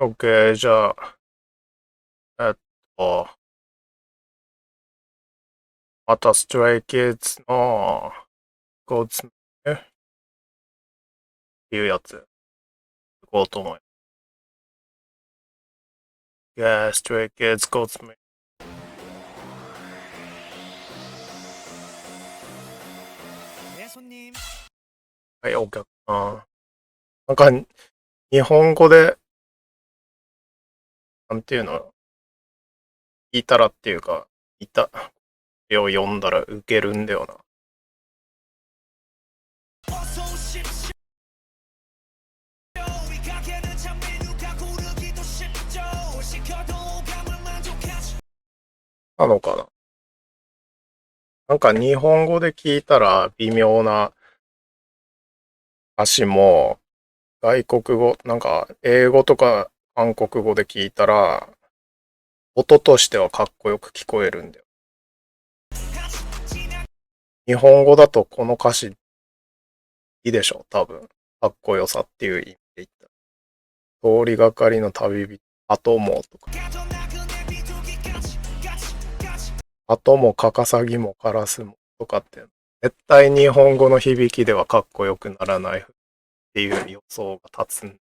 OK、じゃあ、えっと、またストレイキッズのゴーツメっていうやつ、行こうと思います。Yeah, Stray Kids Goats Me。はい、お客さん。なんか、日本語で、なんていうの、聞いたらっていうか、いた、を読んだらウケるんだよな。なのかな。なんか日本語で聞いたら微妙な歌詞も、外国語、なんか英語とか韓国語で聞いたら、音としてはかっこよく聞こえるんだよ。日本語だとこの歌詞いいでしょ、多分。かっこよさっていう意味で言ったら。通りがかりの旅人、鳩もとか。鳩もカカサギもカラスもとかって、絶対日本語の響きではかっこよくならないっていう予想が立つん。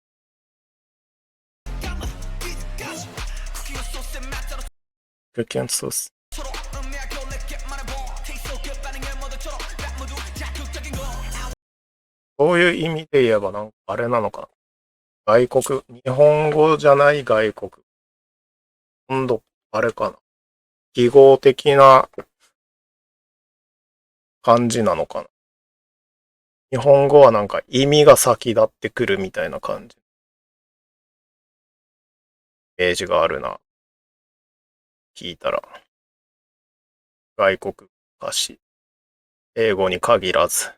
そういう意味で言えばなんかあれなのかな。外国、日本語じゃない外国。今度、あれかな。記号的な感じなのかな。日本語はなんか意味が先立ってくるみたいな感じ。イメージがあるな。聞いたら。外国歌詞。英語に限らず。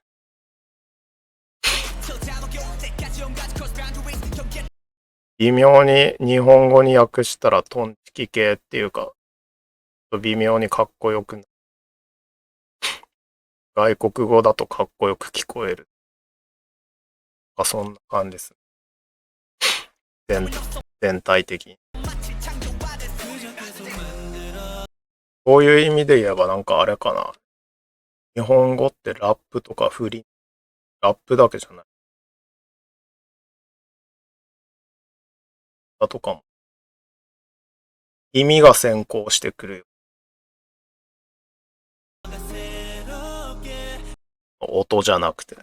微妙に日本語に訳したらトンチキ系っていうか、微妙にかっこよくなる。外国語だとかっこよく聞こえる。そんな感じです。全体的に。こういう意味で言えばなんかあれかな。日本語ってラップとかラップだけじゃない。だとかも。意味が先行してくるよ。音じゃなくて。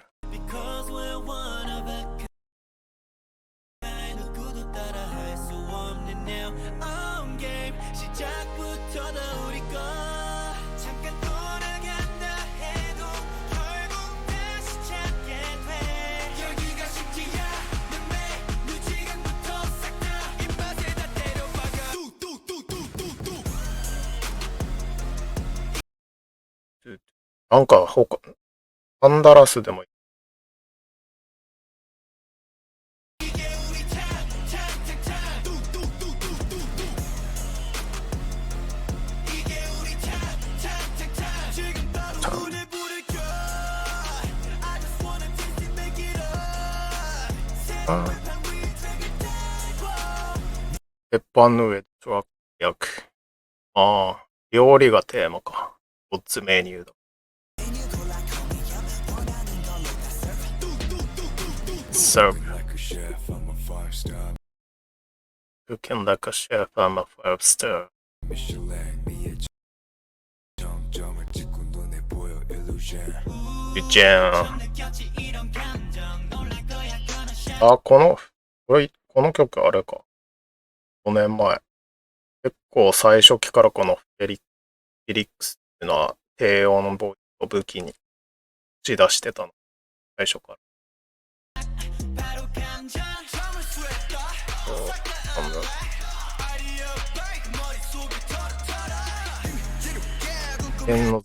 なんかパンダラスでもいい。鉄板の上でトラック焼く。ああ、料理がテーマか。ゴッツメニューだ。Serve. Cooking like a chef, I'm a five star. ゆちゃん。あ、この曲あれか。5年前。結構最初期からこのフェリックスっていうのは低音ボイスを武器に打ち出してたの。最初から。そう、なんだ。天の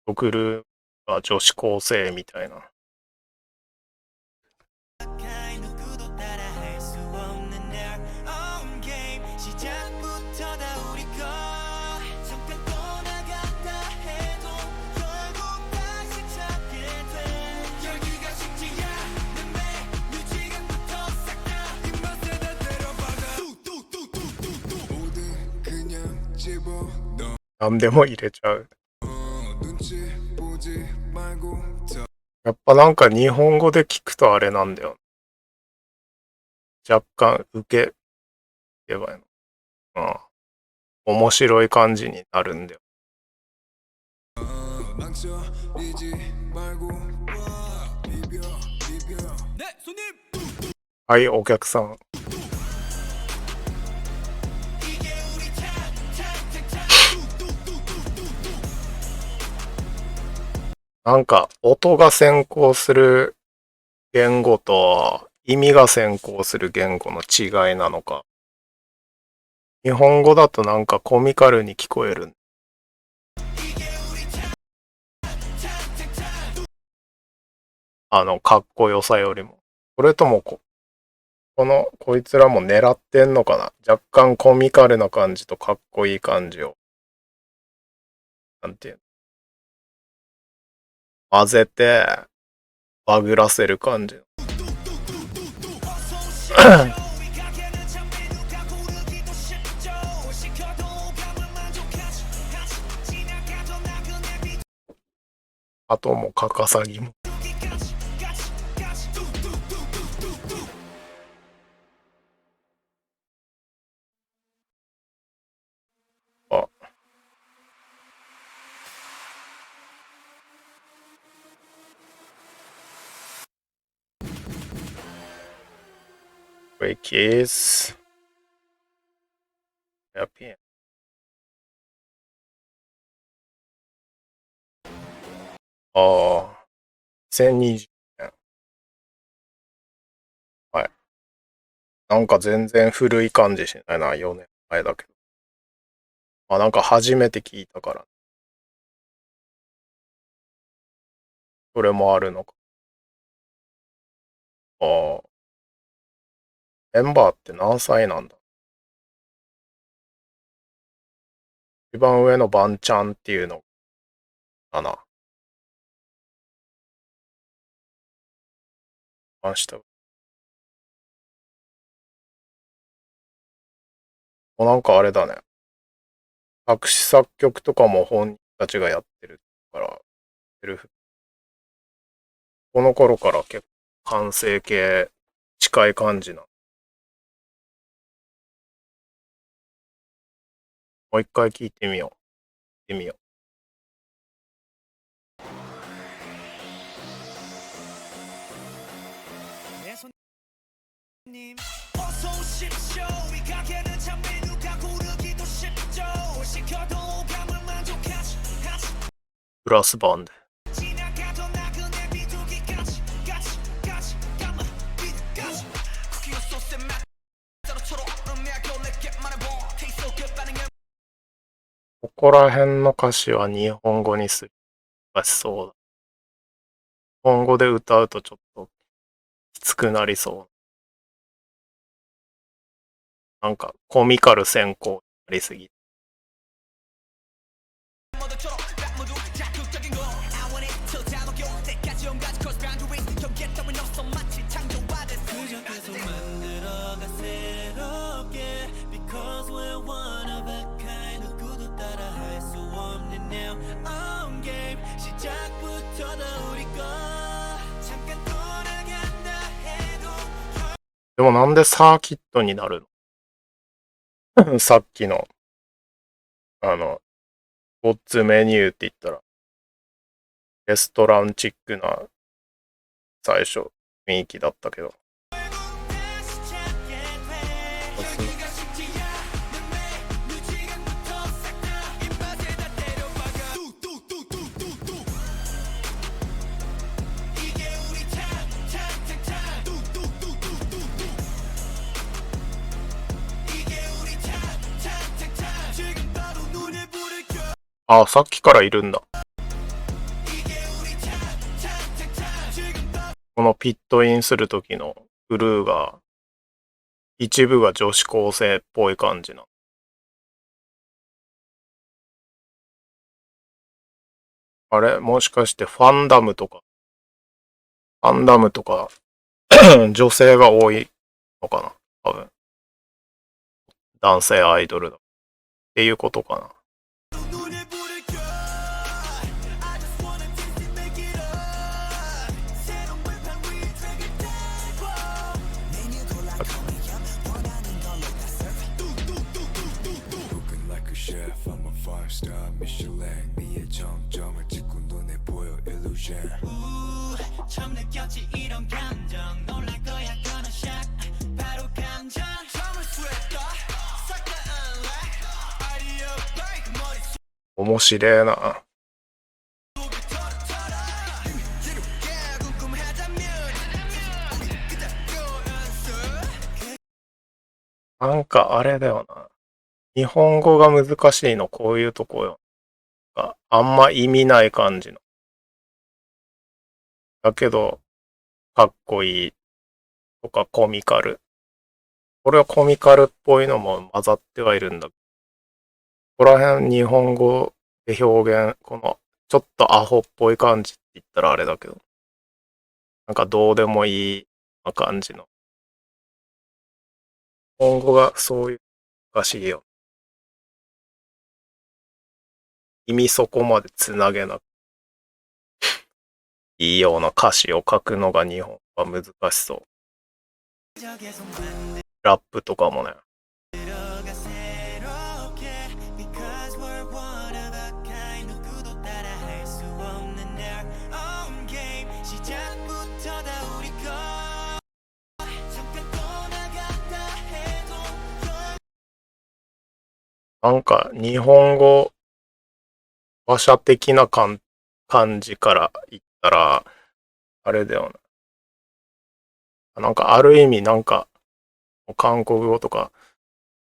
送るが女子高生みたいな。何でも入れちゃう。やっぱなんか日本語で聞くとあれなんだよ。若干受け、言えばいいの。うん。面白い感じになるんだよ。はい、お客さん。なんか音が先行する言語と意味が先行する言語の違いなのか。日本語だとなんかコミカルに聞こえる。かっこよさよりも。それともこいつらも狙ってんのかな。若干コミカルな感じとかっこいい感じを。なんていうの。混ぜて、バグらせる感じ。あともカカサギも。あ、ウェイキース。やっぴん。ああ、2020年。はい。なんか全然古い感じしないな、4年前だけど。なんか初めて聞いたから。それもあるのか。ああ、メンバーって何歳なんだ。一番上のバンちゃんっていうのかな。ました。もうなんかあれだね。作詞作曲とかも本人たちがやってるから、この頃から結構完成形近い感じな。もう一回聞いてみよう。聞いてみよう。ブラスバンド。ここら辺の歌詞は日本語にする難しそうだ。日本語で歌うとちょっときつくなりそう。なんかコミカル先行になりすぎ。でもなんでサーキットになるのさっきの、ゴッツメニューって言ったら、レストランチックな最初雰囲気だったけど。あ、さっきからいるんだ。このピットインする時のグルーが、一部が女子高生っぽい感じな。あれもしかしてファンダムとか女性が多いのかな多分。男性アイドルだ。っていうことかな。面白いな。なんかあれだよな。日本語が難しいのこういうとこよ。あんま意味ない感じの。だけど、かっこいいとかコミカル。これはコミカルっぽいのも混ざってはいるんだけど。ここら辺日本語で表現、このちょっとアホっぽい感じって言ったらあれだけど。なんかどうでもいい感じの。日本語がそういう難しいよ。意味そこまでつなげなくいいような歌詞を書くのが日本は難しそう。ラップとかもね。なんか日本語話者的な感じから言ったら、あれだよな。なんかある意味なんか韓国語とか、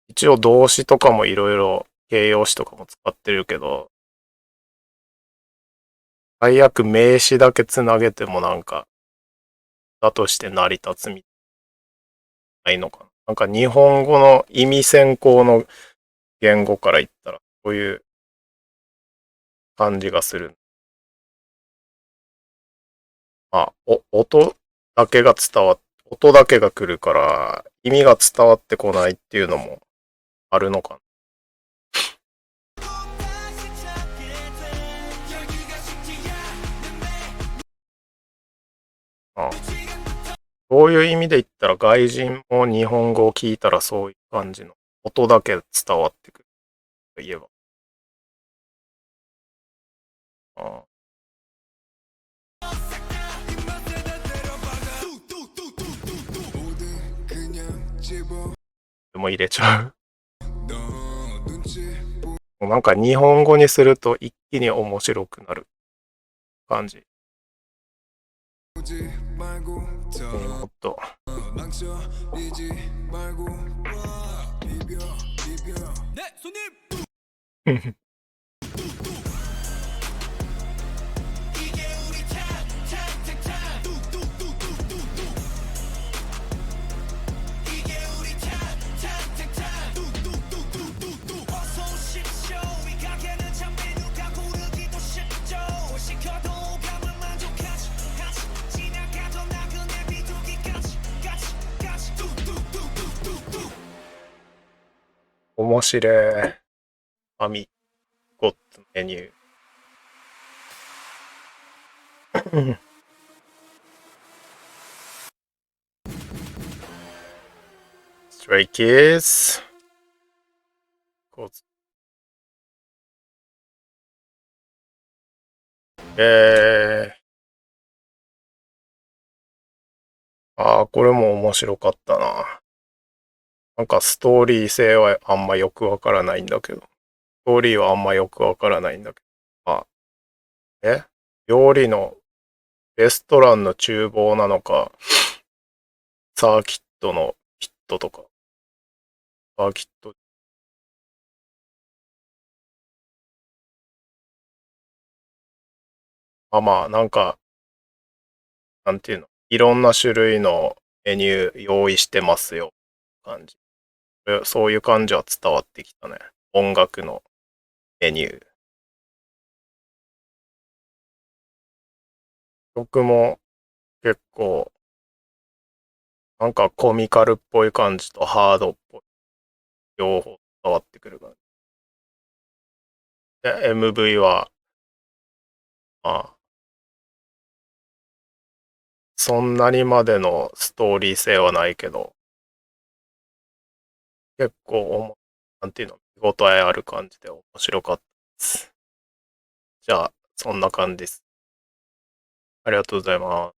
一応動詞とかもいろいろ形容詞とかも使ってるけど、最悪名詞だけつなげてもなんか、だとして成り立つみたいのかな。なんか日本語の意味先行の言語から言ったら、そういう感じがする。まあ、音だけが来るから、意味が伝わってこないっていうのもあるのかな。ああ、そういう意味で言ったら外人も日本語を聞いたらそういう感じの音だけ伝わってくると言えば。ああ、でも入れちゃう。なんか日本語にすると一気に面白くなる感じ。もっと。面白い。アミゴットメニュー。Stray Kids。ああ、これも面白かったな。なんかストーリー性はあんまよくわからないんだけど。ストーリーはあんまよくわからないんだけど。あ、え料理のレストランの厨房なのか、サーキットのピットとか、サーキット、まあなんか、なんていうの、いろんな種類のメニュー用意してますよ。感じ。そういう感じは伝わってきたね。音楽のメニュー。曲も結構、なんかコミカルっぽい感じとハードっぽい、両方伝わってくる感じ。で、MV は、まあ、そんなにまでのストーリー性はないけど、結構、なんていうの、見応えある感じで面白かったです。じゃあ、そんな感じです。ありがとうございます。